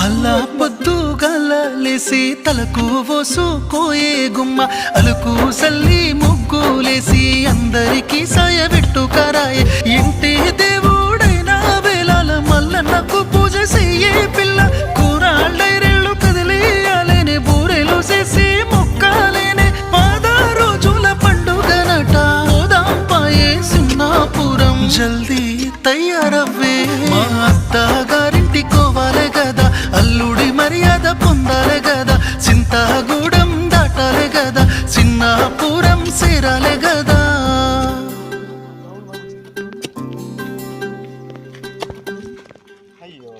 అల్లా పొద్దుగాల లేసి తలకు పోసుకోయే గుమ్మ అలుకు సల్లి ముగ్గులేసి అందరికీ సాయబెట్టుకరాయే ఇంటి దేవుడైనా వేళల మల్లన్నకు పూజ చెయ్యే పిల్ల కూరాళ్ళైరెళ్ళు కదిలియాలేనే బూరెలు చేసి మొక్కాలేనే 10 రోజుల పండుగనట పోదాంపాయే సింహాపురం జల్దీ తయారవ్వే మా అత్తగారింటి కోవాలే గదా అల్లుడి మర్యాద పొందాలే గదా చింతాగూడెం దాటాలే గదా సింహాపురం చేరాలే గదా అయ్యో